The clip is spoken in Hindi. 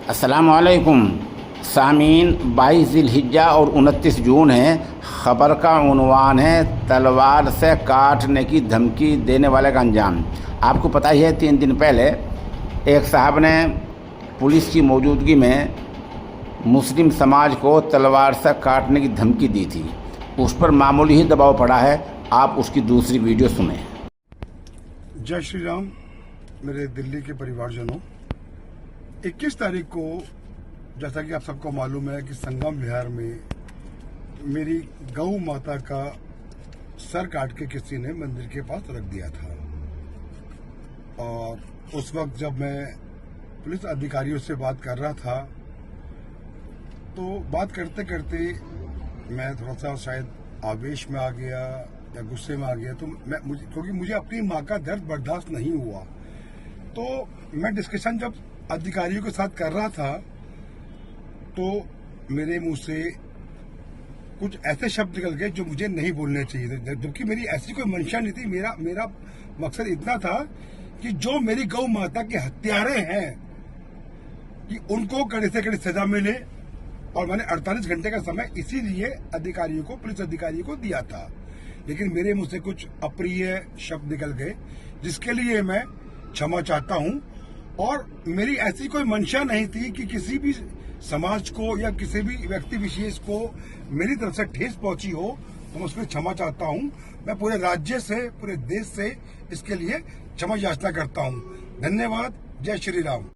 अस्सलामुअलैकुम सामीन। 22 ज़िलहिज्जा और 29 जून है। ख़बर का उन्वान है तलवार से काटने की धमकी देने वाले का अंजाम। आपको पता ही है 3 दिन पहले एक साहब ने पुलिस की मौजूदगी में मुस्लिम समाज को तलवार से काटने की धमकी दी थी। उस पर मामूली ही दबाव पड़ा है। आप उसकी दूसरी वीडियो सुने। जय श्री राम। मेरे दिल्ली के परिवारजनों, 21 तारीख को जैसा कि आप सबको मालूम है कि संगम विहार में मेरी गौ माता का सर काट के किसी ने मंदिर के पास रख दिया था। और उस वक्त जब मैं पुलिस अधिकारियों से बात कर रहा था तो बात करते करते मैं थोड़ा सा शायद आवेश में आ गया या गुस्से में आ गया। तो क्योंकि मुझे अपनी माँ का दर्द बर्दाश्त नहीं हुआ, तो मैं डिस्कशन जब अधिकारियों के साथ कर रहा था तो मेरे मुंह से कुछ ऐसे शब्द निकल गए जो मुझे नहीं बोलने चाहिए थे, जबकि मेरी ऐसी कोई मंशा नहीं थी। मेरा मकसद इतना था कि जो मेरी गौ माता के हत्यारे हैं कि उनको कड़े से कड़ी सजा मिले। और मैंने 48 घंटे का समय इसीलिए अधिकारियों को, पुलिस अधिकारियों को दिया था। लेकिन मेरे मुंह से कुछ अप्रिय शब्द निकल गए जिसके लिए मैं क्षमा चाहता हूं। और मेरी ऐसी कोई मंशा नहीं थी कि किसी भी समाज को या किसी भी व्यक्ति विशेष को मेरी तरफ से ठेस पहुंची हो, तो मैं उसके लिए क्षमा चाहता हूं। मैं पूरे राज्य से, पूरे देश से इसके लिए क्षमा याचना करता हूं। धन्यवाद। जय श्री राम।